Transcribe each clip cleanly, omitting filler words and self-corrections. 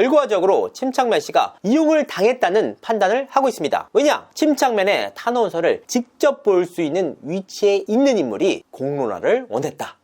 결과적으로 침착맨 씨가 이용을 당했다는 판단을 하고 있습니다. 왜냐? 침착맨의 탄원서를 직접 볼 수 있는 위치에 있는 인물이 공론화를 원했다.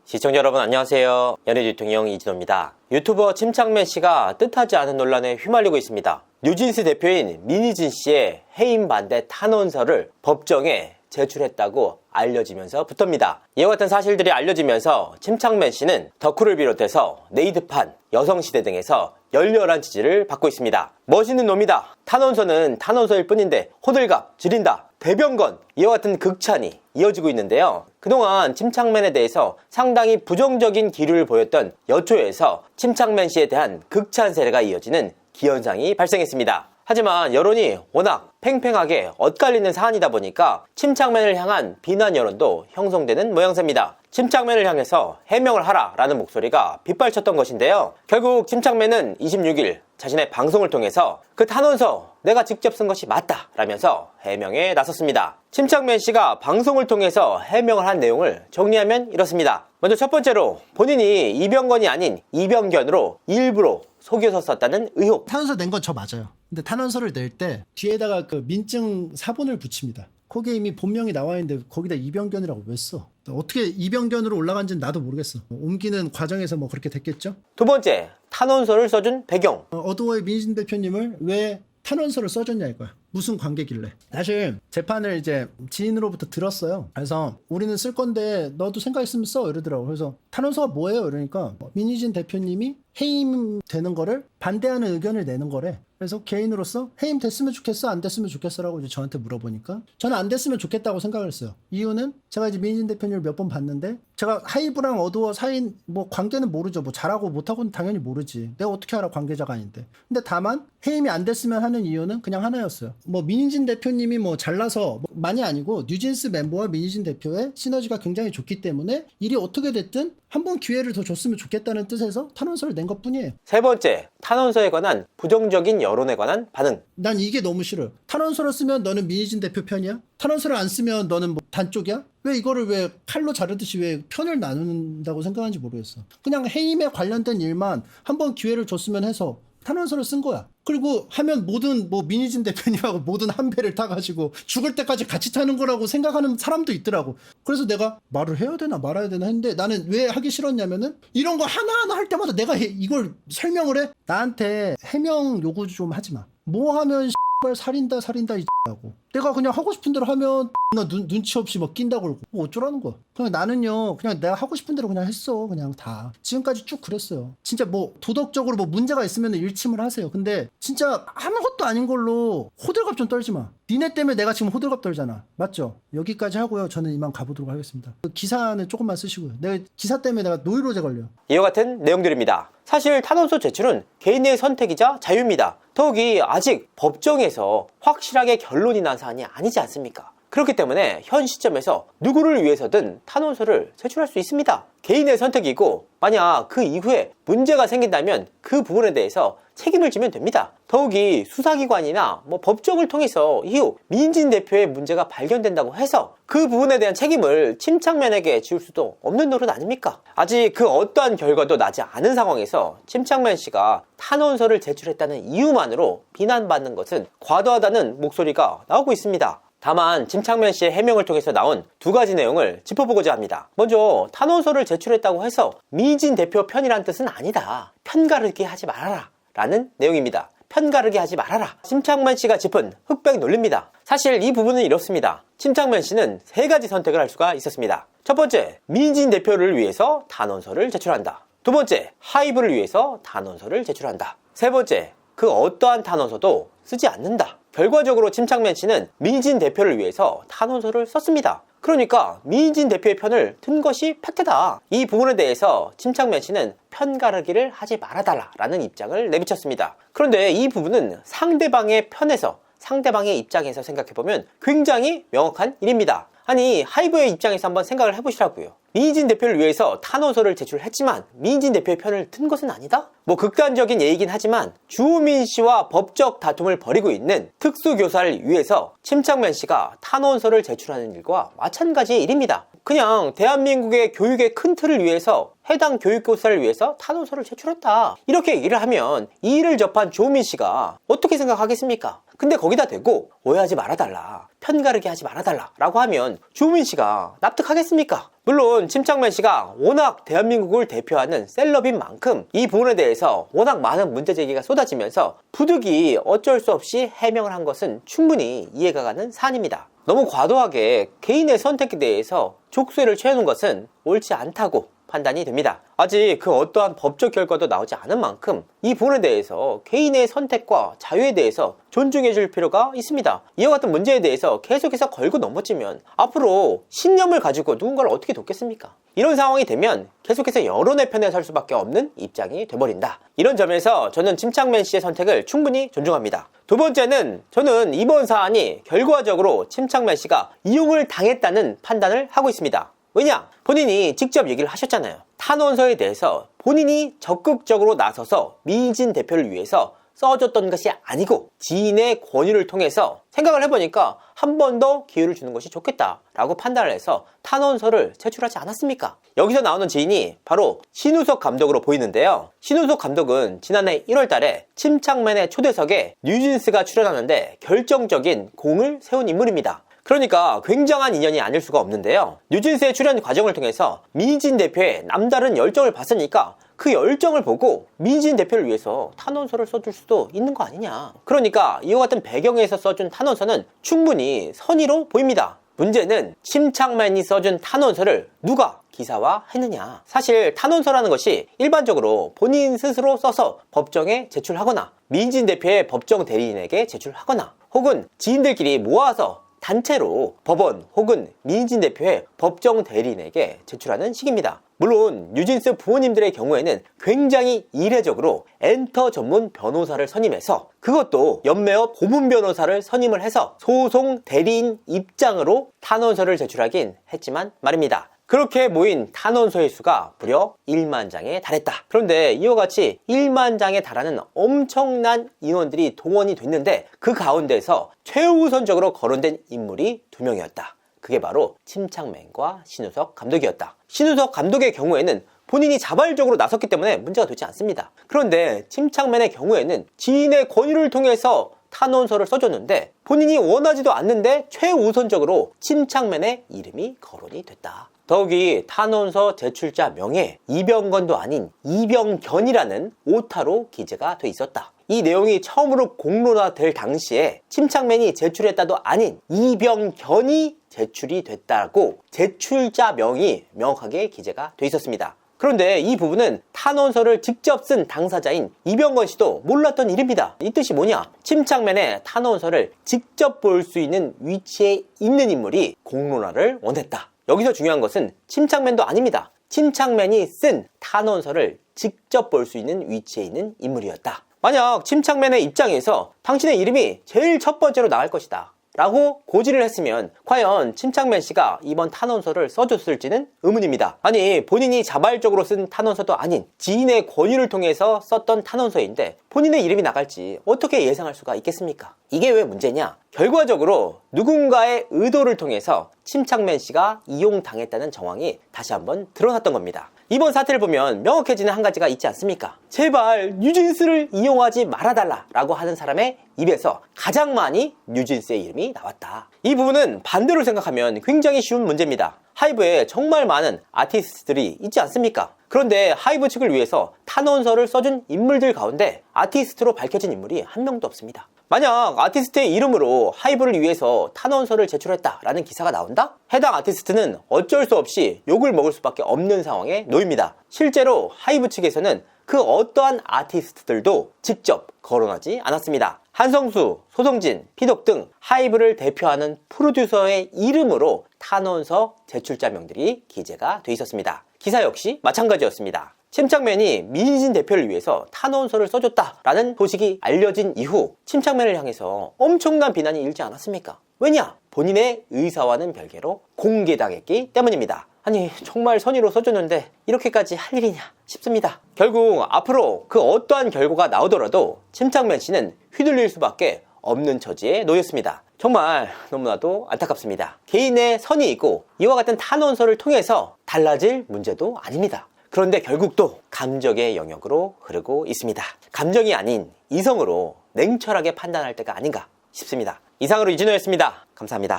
시청자 여러분 안녕하세요. 연예대통령 이진호입니다. 유튜버 침착맨 씨가 뜻하지 않은 논란에 휘말리고 있습니다. 뉴진스 대표인 민희진 씨의 해임 반대 탄원서를 법정에 제출했다고 알려지면서부터입니다. 이와 같은 사실들이 알려지면서 침착맨 씨는 덕후를 비롯해서 네이트판, 여성시대 등에서 열렬한 지지를 받고 있습니다. 멋있는 놈이다. 탄원서는 탄원서일 뿐인데 호들갑, 지린다, 대변건, 이와 같은 극찬이 이어지고 있는데요. 그동안 침착맨에 대해서 상당히 부정적인 기류를 보였던 여초에서 침착맨 씨에 대한 극찬 세례가 이어지는 기현상이 발생했습니다. 하지만 여론이 워낙 팽팽하게 엇갈리는 사안이다 보니까 침착맨을 향한 비난 여론도 형성되는 모양새입니다. 침착맨을 향해서 해명을 하라 라는 목소리가 빗발쳤던 것인데요. 결국 침착맨은 26일 자신의 방송을 통해서 그 탄원서 내가 직접 쓴 것이 맞다 라면서 해명에 나섰습니다. 침착맨 씨가 방송을 통해서 해명을 한 내용을 정리하면 이렇습니다. 먼저 첫 번째로 본인이 이병건이 아닌 이병견으로 일부러 속여서 썼다는 의혹. 탄원서 낸 건 저 맞아요. 근데 탄원서를 낼 때 뒤에다가 그 민증 사본을 붙입니다. 거기에 이미 본명이 나와 있는데 거기다 이병견이라고 왜 써? 어떻게 이병견으로 올라간지는 나도 모르겠어. 옮기는 과정에서 뭐 그렇게 됐겠죠? 두 번째, 탄원서를 써준 배경. 어두워의 민희진 대표님을 왜 탄원서를 써줬냐 이거야. 무슨 관계길래. 사실 재판을 이제 지인으로부터 들었어요. 그래서 우리는 쓸 건데 너도 생각 있으면 써 이러더라고. 그래서 탄원서가 뭐예요? 이러니까 민희진 대표님이 해임되는 거를 반대하는 의견을 내는 거래. 그래서 개인으로서 해임 됐으면 좋겠어 안 됐으면 좋겠어 라고 이제 저한테 물어보니까 저는 안 됐으면 좋겠다고 생각을 했어요. 이유는 제가 이제 민희진 대표님을 몇 번 봤는데 제가 하이브랑 어두워 사이인 뭐 관계는 모르죠. 뭐 잘하고 못하고는 당연히 모르지. 내가 어떻게 알아 관계자가 아닌데. 근데 다만 해임이 안 됐으면 하는 이유는 그냥 하나였어요. 뭐 민희진 대표님이 뭐 잘나서 많이 아니고 뉴진스 멤버와 민희진 대표의 시너지가 굉장히 좋기 때문에 일이 어떻게 됐든 한 번 기회를 더 줬으면 좋겠다는 뜻에서 탄원서를 낸 것뿐이에요. 세 번째, 탄원서에 관한 부정적인 여론에 관한 반응. 난 이게 너무 싫어요. 탄원서를 쓰면 너는 민희진 대표 편이야? 탄원서를 안 쓰면 너는 뭐 단쪽이야? 왜 이거를 왜 칼로 자르듯이 왜 편을 나눈다고 생각하는지 모르겠어. 그냥 해임에 관련된 일만 한 번 기회를 줬으면 해서 탄원서를 쓴 거야. 그리고 하면 모든 뭐 민희진 대표님하고 모든 한 배를 타가지고 죽을 때까지 같이 타는 거라고 생각하는 사람도 있더라고. 그래서 내가 말을 해야 되나 말아야 되나 했는데 나는 왜 하기 싫었냐면은 이런 거 하나하나 할 때마다 내가 이걸 설명을 해? 나한테 해명 요구 좀 하지 마. 뭐 하면 살인다 이 하고 내가 그냥 하고 싶은 대로 하면 나 눈치 없이 막 낀다고 그러고 뭐 어쩌라는 거야. 그냥 나는요 그냥 내가 하고 싶은 대로 그냥 했어. 그냥 다 지금까지 쭉 그랬어요. 진짜 뭐 도덕적으로 뭐 문제가 있으면 일침을 하세요. 근데 진짜 아무것도 아닌 걸로 호들갑 좀 떨지 마. 니네 때문에 내가 지금 호들갑 떨잖아. 맞죠? 여기까지 하고요. 저는 이만 가보도록 하겠습니다. 그 기사는 조금만 쓰시고요. 내가 기사 때문에 내가 노이로제 걸려요. 이와 같은 내용들입니다. 사실 탄원서 제출은 개인의 선택이자 자유입니다. 더욱이 아직 법정에서 확실하게 결론이 난 사안이 아니지 않습니까? 그렇기 때문에 현 시점에서 누구를 위해서든 탄원서를 제출할 수 있습니다. 개인의 선택이고 만약 그 이후에 문제가 생긴다면 그 부분에 대해서 책임을 지면 됩니다. 더욱이 수사기관이나 뭐 법정을 통해서 이후 민희진 대표의 문제가 발견된다고 해서 그 부분에 대한 책임을 침착맨에게 지울 수도 없는 노릇 아닙니까? 아직 그 어떠한 결과도 나지 않은 상황에서 침착맨 씨가 탄원서를 제출했다는 이유만으로 비난받는 것은 과도하다는 목소리가 나오고 있습니다. 다만 침착맨 씨의 해명을 통해서 나온 두 가지 내용을 짚어보고자 합니다. 먼저 탄원서를 제출했다고 해서 민희진 대표 편이란 뜻은 아니다. 편가르기 하지 말아라 라는 내용입니다. 편가르기 하지 말아라. 침착맨 씨가 짚은 흑백 논리입니다. 사실 이 부분은 이렇습니다. 침착맨 씨는 세 가지 선택을 할 수가 있었습니다. 첫 번째, 민희진 대표를 위해서 탄원서를 제출한다. 두 번째, 하이브를 위해서 탄원서를 제출한다. 세 번째, 그 어떠한 탄원서도 쓰지 않는다. 결과적으로 침착맨 씨는 민희진 대표를 위해서 탄원서를 썼습니다. 그러니까 민희진 대표의 편을 든 것이 팩트다. 이 부분에 대해서 침착맨 씨는 편가르기를 하지 말아달라라는 입장을 내비쳤습니다. 그런데 이 부분은 상대방의 편에서 상대방의 입장에서 생각해보면 굉장히 명확한 일입니다. 아니 하이브의 입장에서 한번 생각을 해보시라고요. 민희진 대표를 위해서 탄원서를 제출했지만 민희진 대표의 편을 든 것은 아니다? 뭐 극단적인 예이긴 하지만 주호민 씨와 법적 다툼을 벌이고 있는 특수교사를 위해서 침착맨 씨가 탄원서를 제출하는 일과 마찬가지의 일입니다. 그냥 대한민국의 교육의 큰 틀을 위해서 해당 교육교사를 위해서 탄원서를 제출했다, 이렇게 얘기를 하면 이 일을 접한 주호민 씨가 어떻게 생각하겠습니까? 근데 거기다 대고 오해하지 말아달라, 편가르게 하지 말아달라 라고 하면 주호민 씨가 납득하겠습니까? 물론 침착맨 씨가 워낙 대한민국을 대표하는 셀럽인 만큼 이 부분에 대해서 워낙 많은 문제 제기가 쏟아지면서 부득이 어쩔 수 없이 해명을 한 것은 충분히 이해가 가는 사안입니다. 너무 과도하게 개인의 선택에 대해서 족쇄를 채우는 것은 옳지 않다고 판단이 됩니다. 아직 그 어떠한 법적 결과도 나오지 않은 만큼 이 부분에 대해서 개인의 선택과 자유에 대해서 존중해 줄 필요가 있습니다. 이와 같은 문제에 대해서 계속해서 걸고 넘어지면 앞으로 신념을 가지고 누군가를 어떻게 돕겠습니까? 이런 상황이 되면 계속해서 여론의 편에 설 수밖에 없는 입장이 돼버린다. 이런 점에서 저는 침착맨 씨의 선택을 충분히 존중합니다. 두 번째는 저는 이번 사안이 결과적으로 침착맨 씨가 이용을 당했다는 판단을 하고 있습니다. 왜냐? 본인이 직접 얘기를 하셨잖아요. 탄원서에 대해서 본인이 적극적으로 나서서 민희진 대표를 위해서 써줬던 것이 아니고 지인의 권유를 통해서 생각을 해보니까 한 번 더 기회를 주는 것이 좋겠다라고 판단을 해서 탄원서를 제출하지 않았습니까? 여기서 나오는 지인이 바로 신우석 감독으로 보이는데요. 신우석 감독은 지난해 1월 달에 침착맨의 초대석에 뉴진스가 출연하는데 결정적인 공을 세운 인물입니다. 그러니까 굉장한 인연이 아닐 수가 없는데요. 뉴진스의 출연 과정을 통해서 민희진 대표의 남다른 열정을 봤으니까 그 열정을 보고 민희진 대표를 위해서 탄원서를 써줄 수도 있는 거 아니냐. 그러니까 이와 같은 배경에서 써준 탄원서는 충분히 선의로 보입니다. 문제는 침착맨이 써준 탄원서를 누가 기사화했느냐. 사실 탄원서라는 것이 일반적으로 본인 스스로 써서 법정에 제출하거나 민희진 대표의 법정 대리인에게 제출하거나 혹은 지인들끼리 모아서 단체로 법원 혹은 민희진 대표의 법정 대리인에게 제출하는 식입니다. 물론 뉴진스 부모님들의 경우에는 굉장히 이례적으로 엔터 전문 변호사를 선임해서, 그것도 연매업 고문 변호사를 선임을 해서 소송 대리인 입장으로 탄원서를 제출하긴 했지만 말입니다. 그렇게 모인 탄원서의 수가 무려 1만 장에 달했다. 그런데 이와 같이 1만 장에 달하는 엄청난 인원들이 동원이 됐는데 그 가운데서 최우선적으로 거론된 인물이 2명이었다. 그게 바로 침착맨과 신우석 감독이었다. 신우석 감독의 경우에는 본인이 자발적으로 나섰기 때문에 문제가 되지 않습니다. 그런데 침착맨의 경우에는 지인의 권유를 통해서 탄원서를 써줬는데 본인이 원하지도 않는데 최우선적으로 침착맨의 이름이 거론이 됐다. 더욱이 탄원서 제출자 명에 이병건도 아닌 이병견이라는 오타로 기재가 돼 있었다. 이 내용이 처음으로 공론화될 당시에 침착맨이 제출했다도 아닌 이병견이 제출이 됐다고 제출자 명이 명확하게 기재가 돼 있었습니다. 그런데 이 부분은 탄원서를 직접 쓴 당사자인 이병건 씨도 몰랐던 일입니다. 이 뜻이 뭐냐? 침착맨의 탄원서를 직접 볼 수 있는 위치에 있는 인물이 공론화를 원했다. 여기서 중요한 것은 침착맨도 아닙니다. 침착맨이 쓴 탄원서를 직접 볼 수 있는 위치에 있는 인물이었다. 만약 침착맨의 입장에서 당신의 이름이 제일 첫 번째로 나올 것이다 라고 고지를 했으면 과연 침착맨 씨가 이번 탄원서를 써줬을지는 의문입니다. 아니, 본인이 자발적으로 쓴 탄원서도 아닌 지인의 권유를 통해서 썼던 탄원서인데 본인의 이름이 나갈지 어떻게 예상할 수가 있겠습니까? 이게 왜 문제냐? 결과적으로 누군가의 의도를 통해서 침착맨 씨가 이용당했다는 정황이 다시 한번 드러났던 겁니다. 이번 사태를 보면 명확해지는 한 가지가 있지 않습니까? 제발 뉴진스를 이용하지 말아달라 라고 하는 사람의 입에서 가장 많이 뉴진스의 이름이 나왔다. 이 부분은 반대로 생각하면 굉장히 쉬운 문제입니다. 하이브에 정말 많은 아티스트들이 있지 않습니까? 그런데 하이브 측을 위해서 탄원서를 써준 인물들 가운데 아티스트로 밝혀진 인물이 한 명도 없습니다. 만약 아티스트의 이름으로 하이브를 위해서 탄원서를 제출했다라는 기사가 나온다? 해당 아티스트는 어쩔 수 없이 욕을 먹을 수밖에 없는 상황에 놓입니다. 실제로 하이브 측에서는 그 어떠한 아티스트들도 직접 거론하지 않았습니다. 한성수, 소성진, 피독 등 하이브를 대표하는 프로듀서의 이름으로 탄원서 제출자명들이 기재가 돼 있었습니다. 기사 역시 마찬가지였습니다. 침착맨이 민희진 대표를 위해서 탄원서를 써줬다라는 소식이 알려진 이후 침착맨을 향해서 엄청난 비난이 일지 않았습니까? 왜냐? 본인의 의사와는 별개로 공개당했기 때문입니다. 아니, 정말 선의로 써줬는데 이렇게까지 할 일이냐 싶습니다. 결국 앞으로 그 어떠한 결과가 나오더라도 침착맨 씨는 휘둘릴 수밖에 없는 처지에 놓였습니다. 정말 너무나도 안타깝습니다. 개인의 선이 있고 이와 같은 탄원서를 통해서 달라질 문제도 아닙니다. 그런데 결국 또 감정의 영역으로 흐르고 있습니다. 감정이 아닌 이성으로 냉철하게 판단할 때가 아닌가 싶습니다. 이상으로 이진호였습니다. 감사합니다.